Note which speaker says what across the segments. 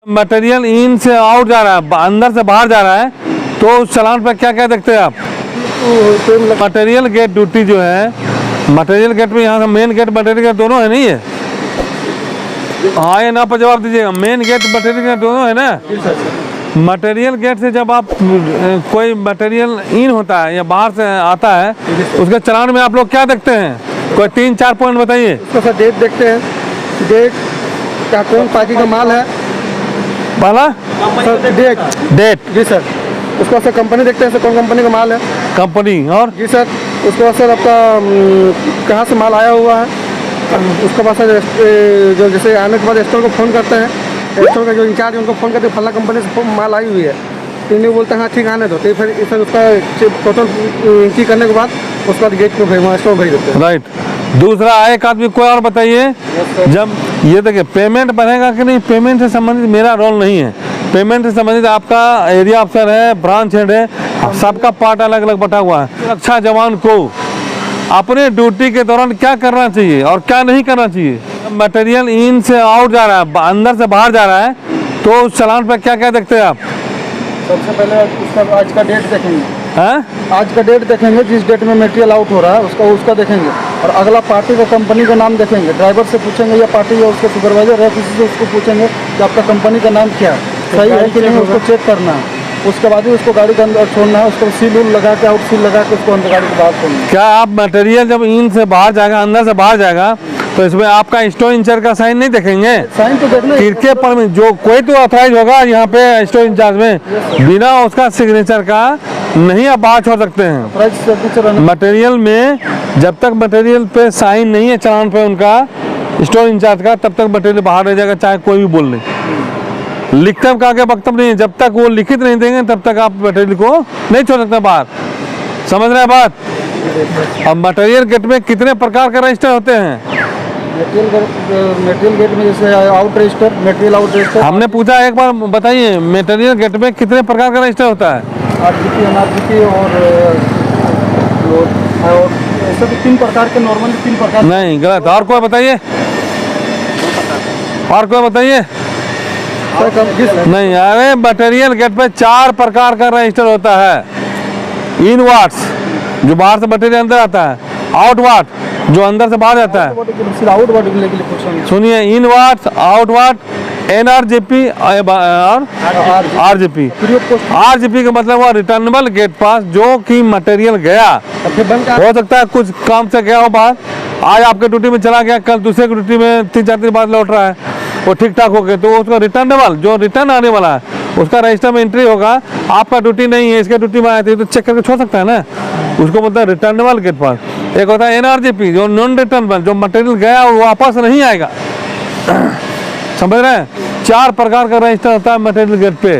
Speaker 1: Material in से out जा रहा है, अंदर से बाहर जा रहा है, तो उस चालान पर क्या क्या देखते हैं आप? मटेरियल गेट ड्यूटी जो है, मटेरियल गेट में यहाँ से मेन गेट मटेरियल गेट दोनों है नहीं है? हाँ या ना पर जवाब दीजिएगा। मेन गेट मटेरियल गेट दोनों है ना? मटेरियल गेट से जब आप कोई मटेरियल इन होता है या बाहर से आता है, उसके चालान में आप लोग क्या देखते हैं? कोई 3-4 पॉइंट बताइए।
Speaker 2: उसका सर डेट देखते हैं, डेट क्या, कौन पार्टी का माल है
Speaker 1: वाला
Speaker 2: सर, डेट जी सर। उसके बाद सर कंपनी देखते हैं सर, कौन कंपनी का माल है,
Speaker 1: कंपनी, और
Speaker 2: जी सर। उसके बाद सर आपका कहाँ से माल आया हुआ है। उसके बाद सर जो जैसे आने के बाद स्टोर को फ़ोन करते हैं, स्टोर का जो इंचार्ज उनको फ़ोन करते हैं, फला कंपनी से माल आई हुई है, तो इन्हें बोलते हैं हाँ ठीक आने दो, तो फिर सर उसका टोटल एंट्री करने के बाद उसके बाद गेट को स्टोर भेज देते हैं।
Speaker 1: राइट। दूसरा एक आदमी कोई और बताइए, जब ये देखिए पेमेंट बनेगा कि नहीं, पेमेंट से संबंधित मेरा रोल नहीं है। पेमेंट से संबंधित आपका एरिया अफसर है, ब्रांच हेड है, सबका पार्ट अलग अलग बटा हुआ है। सुरक्षा जवान को अपने ड्यूटी के दौरान क्या करना चाहिए और क्या नहीं करना चाहिए? मटेरियल इन से आउट जा रहा है, अंदर से बाहर जा रहा है, तो उस चालान पर क्या क्या देखते हैं आप?
Speaker 2: सबसे पहले उसका आज का डेट देखेंगे,
Speaker 1: हैं?
Speaker 2: आज का डेट देखेंगे, जिस डेट में मटेरियल आउट हो रहा है उसका देखेंगे, और अगला पार्टी का कंपनी का नाम देखेंगे। ड्राइवर से पूछेंगे या पार्टी या उसके सुपरवाइजर है किसी से, उसको पूछेंगे कि आपका कंपनी का नाम क्या है, सही है कि नहीं, उसको चेक करना है। उसके बाद ही उसको गाड़ी के अंदर छोड़ना है, उसको सील उल लगा के, आउट सील लगा के उसको अंदर गाड़ी के बाहर छोड़ना है।
Speaker 1: क्या आप मटेरियल जब इन से बाहर जाएगा, अंदर से बाहर जाएगा, तो इसमें आपका स्टोर इंचार्ज का साइन नहीं देखेंगे?
Speaker 2: साइन तो देखना
Speaker 1: किरके पर में जो कोई तो ऑथराइज होगा यहाँ पे स्टोर इंचार्ज में, बिना उसका सिग्नेचर का नहीं आप बाहर छोड़ सकते हैं। मटेरियल में जब तक मटेरियल पे साइन नहीं है चालान पे उनका स्टोर इंचार्ज का, तब तक मटेरियल बाहर रह जाएगा, चाहे कोई भी बोल ले। लिखित का आगे वक्तव्य नहीं है, जब तक वो लिखित नहीं देंगे तब तक आप मटेरियल को नहीं छोड़ सकते बाहर। समझ रहे हैं बात? अब मटेरियल गेट में कितने प्रकार का रजिस्टर होते हैं?
Speaker 2: मटेरियल गेट में जैसे out register, material out register.
Speaker 1: हमने पूछा, एक बार बताइए, मटेरियल गेट में कितने प्रकार का रजिस्टर होता है?
Speaker 2: आरजीपी, एनआरजीपी और ऐसे भी 3 प्रकार के, नॉर्मली 3 प्रकार।
Speaker 1: नहीं, गलत। और कोई बताइए, और कोई बताइए। नहीं, अरे मटेरियल गेट पे 4 प्रकार का रजिस्टर होता है। इन वार्ड्स जो बाहर से मटेरियल अंदर आता है, आउट वार्ड जो अंदर से बाहर जाता है। सुनिए, इन वार्ड, आउट वार्ड, एनआरजीपी और आरजीपी। आरजीपी का मतलब हुआ रिटर्नेबल गेट पास, जो कि मटेरियल गया, हो सकता है कुछ काम से गया हो बाहर, आज आपके ड्यूटी में चला गया, कल दूसरे की ड्यूटी में 3-4 दिन बाद लौट रहा है, वो ठीक ठाक हो गए, तो उसका रिटर्नेबल जो रिटर्न आने वाला है उसका रजिस्टर में एंट्री होगा। आपका ड्यूटी नहीं है, इसके ड्यूटी में आए थे, तो चेक करके छोड़ सकता है ना, उसको बोलता है रिटर्नेबल गेट पास। एक होता है एनआरजीपी जो नॉन रिटर्नेबल, जो मटेरियल गया और वापस नहीं आएगा। समझ रहे हैं? 4 प्रकार का रजिस्टर होता है मटेरियल गेट पे।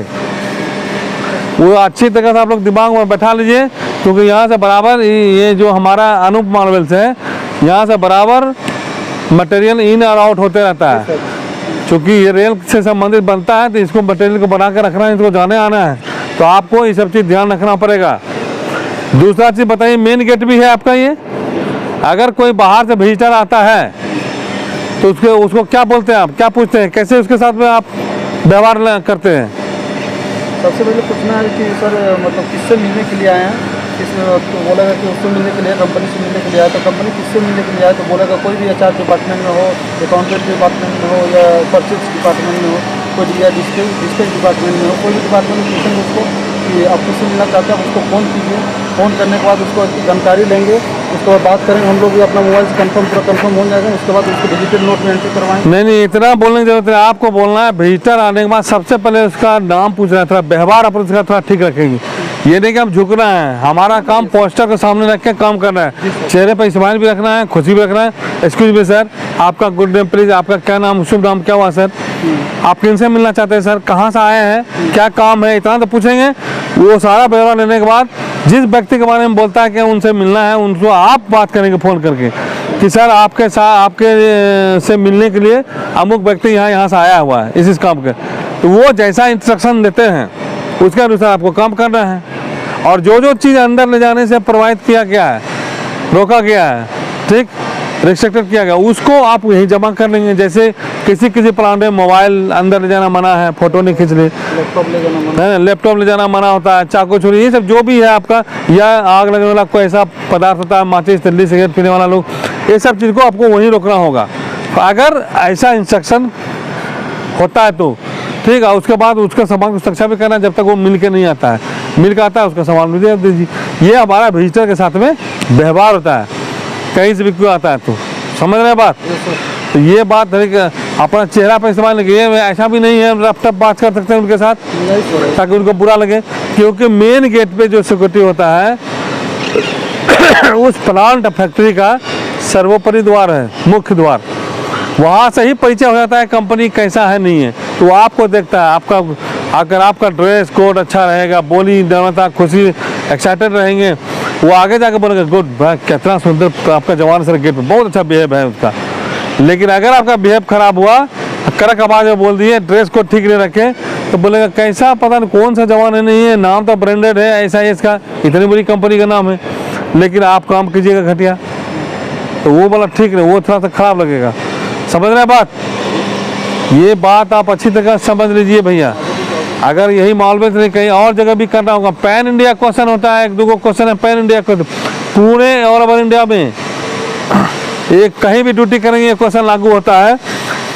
Speaker 1: वो अच्छी तरह से आप लोग दिमाग में बैठा लीजिए, क्योंकि यहाँ से बराबर ये जो हमारा अनूप मार्वेल्स है, यहाँ से बराबर मटेरियल इन और आउट होते रहता है। क्योंकि ये रेल से संबंधित बनता है, तो इसको मटेरियल को बना कर रखना है, इसको जाने आना है, तो आपको ये सब चीज़ ध्यान रखना पड़ेगा। दूसरा चीज़ बताइए, मेन गेट भी है आपका ये। अगर कोई बाहर से विजिटर आता है तो उसको क्या बोलते हैं आप, क्या पूछते हैं, कैसे उसके साथ में आप व्यवहार करते हैं?
Speaker 2: सबसे पहले पूछना है कि सर मतलब किससे मिलने के लिए आए हैं, तो बोलेगा कि उससे मिलने के लिए, कंपनी से मिलने के लिए आया, तो कंपनी किससे मिलने के लिए आया, तो बोलेगा कोई भी एचआर डिपार्टमेंट में हो, अकाउंटेंट डिपार्टमेंट में हो, या परचेज डिपार्टमेंट में हो, कोई या डिस्ट्रिक्ट डिपार्टमेंट में हो, कोई भी डिपार्टमेंट में पूछेंगे उसको कि आप किससे मिलना चाहते हैं, उसको फ़ोन कीजिए। फ़ोन करने के बाद उसको जानकारी लेंगे, उसके बाद बात करेंगे, हम लोग भी अपना मोबाइल से पूरा कंफर्म हो जाएगा। उसके बाद उसको डिजिटल नोट में एंट्री करवाएंगे।
Speaker 1: नहीं, इतना बोलने की जरूरत है, आपको बोलना है विजिटर आने के बाद सबसे पहले उसका नाम पूछना है, थोड़ा व्यवहार अपन उसका थोड़ा ठीक रखेंगे। ये नहीं कि हम झुकना है, हमारा काम पोस्टर के सामने रख के काम करना है, चेहरे पर स्माइल भी रखना है, खुशी भी रखना है। एक्सक्यूज मी सर, आपका गुड नेम प्लीज, आपका क्या नाम, शुभ नाम क्या हुआ सर, आप किन से मिलना चाहते हैं सर, कहाँ से आए हैं, क्या काम है, इतना तो पूछेंगे। वो सारा ब्यौरा लेने के बाद जिस व्यक्ति के बारे में बोलता है कि उनसे मिलना है, उनको आप बात करेंगे फ़ोन करके कि सर आपके साथ, आपके से मिलने के लिए अमुक व्यक्ति यहाँ से आया हुआ है इस काम के, तो वो जैसा इंस्ट्रक्शन देते हैं उसके अनुसार आपको काम करना है। और जो चीज़ अंदर ले जाने से प्रभावित किया गया है, रोका गया है, ठीक, रिस्ट्रिक्टेड किया गया, उसको आप यहीं जमा कर लेंगे। जैसे किसी किसी प्लांट में मोबाइल अंदर ले जाना मना है, फोटो नहीं खींच ले,
Speaker 2: लैपटॉप ले जाना मना।
Speaker 1: है, लैपटॉप ले जाना मना होता है, चाकू छुरी, ये सब जो भी है आपका, या आग लगने वाला कोई ऐसा पदार्थ होता है, माचिस तिल्ली सिगरेट पीने वाला लोग, ये सब चीज़ को आपको वहीं रोकना होगा। अगर ऐसा इंस्ट्रक्शन होता है तो ठीक है, उसके बाद उसका सामान को सुरक्षा भी करना जब तक वो मिल के नहीं आता है। मिल के आता है उसका सामान भी दे दीजिए। ये हमारा विजिटर के साथ में व्यवहार होता है, कहीं से भी क्यों आता है तो, समझ रहे हैं बात। तो ये बात है कि अपना चेहरा पर इस्तेमाल नहीं किए, ऐसा भी नहीं है रफ टफ बात कर सकते हैं उनके साथ ताकि उनको बुरा लगे, क्योंकि मेन गेट पे जो सिक्योरिटी होता है उस प्लांट फैक्ट्री का सर्वोपरि द्वार है, मुख्य द्वार, वहाँ से ही परिचय हो जाता है कंपनी कैसा है नहीं है। तो वो आपको देखता है, आपका अगर आपका ड्रेस कोड अच्छा रहेगा, बोली नम्रता खुशी एक्साइटेड रहेंगे, वो आगे जाके बोलेगा गुड भाई कितना सुंदर आपका जवान सर गेट पे, बहुत अच्छा बिहेव है उसका। लेकिन अगर आपका बिहेव खराब हुआ, कड़क आवाज में बोल दिए, ड्रेस कोड ठीक नहीं रखे, तो बोलेगा कैसा पता नहीं कौन सा जवान है, नहीं है नाम तो ब्रांडेड है, ऐसा है इसका, इतनी बड़ी कंपनी का नाम है, लेकिन आप काम कीजिएगा घटिया, तो वो बोला ठीक नहीं, वो थोड़ा सा खराब लगेगा। समझ रहे हैं बात। ये बात आप अच्छी तरह समझ लीजिए भैया। अगर यही माहौल में नहीं कहीं और जगह भी करना होगा, पैन इंडिया क्वेश्चन होता है, एक दो क्वेश्चन है पैन इंडिया क्वेश्चन, पूरे और ओवर इंडिया में एक कहीं भी ड्यूटी करेंगे ये क्वेश्चन लागू होता है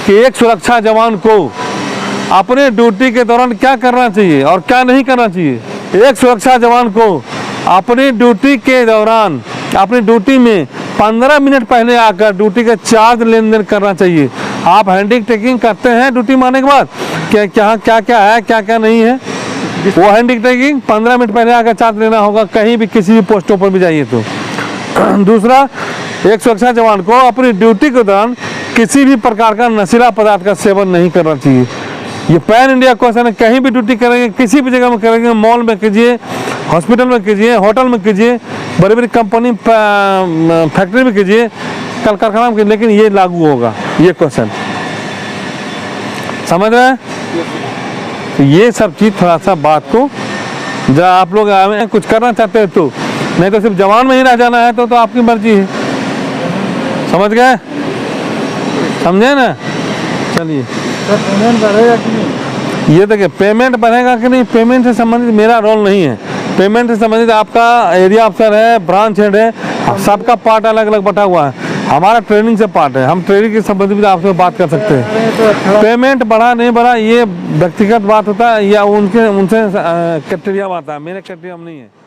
Speaker 1: कि एक सुरक्षा जवान को अपने ड्यूटी के दौरान क्या करना चाहिए और क्या नहीं करना चाहिए। एक सुरक्षा जवान को अपनी ड्यूटी के दौरान अपनी ड्यूटी में 15 मिनट पहले आकर ड्यूटी का चार्ज लेन देन करना चाहिए। आप हैंडिंग टेकिंग करते हैं ड्यूटी मारने के बाद, क्या क्या क्या क्या है क्या क्या नहीं है, वो हैंडिंग टेकिंग 15 मिनट पहले आकर चार्ज लेना होगा, कहीं भी किसी भी पोस्टों पर भी जाइए तो। दूसरा, एक सुरक्षा जवान को अपनी ड्यूटी के दौरान किसी भी प्रकार का नशीला पदार्थ का सेवन नहीं करना चाहिए। ये पैन इंडिया क्वेश्चन है, कहीं भी ड्यूटी करेंगे, किसी भी जगह में करेंगे, मॉल में कीजिए, हॉस्पिटल में कीजिए, होटल में कीजिए, बड़ी बड़ी कंपनी फैक्ट्री में कीजिए, कल कारखाना में कीजिए, लेकिन ये लागू होगा ये क्वेश्चन, समझ रहे हैं। तो ये सब चीज़ थोड़ा सा बात को जब आप लोग कुछ करना चाहते हैं तो, नहीं तो सिर्फ जवान में ही रह जाना है तो आपकी मर्जी है। समझ गए, समझे ना। चलिए
Speaker 2: पेमेंट बढ़ेगा कि नहीं?
Speaker 1: ये देखिए पेमेंट बढ़ेगा कि नहीं, पेमेंट से संबंधित मेरा रोल नहीं है। पेमेंट से संबंधित आपका एरिया अफसर है, ब्रांच हेड है, सबका पार्ट अलग अलग बटा हुआ है। हमारा ट्रेनिंग से पार्ट है, हम ट्रेनिंग के संबंधित भी आपसे बात कर सकते हैं। पेमेंट बढ़ा नहीं बढ़ा ये व्यक्तिगत बात होता है या उनसे क्राइटेरिया आता है, मेरे क्राइटेरिया नहीं है।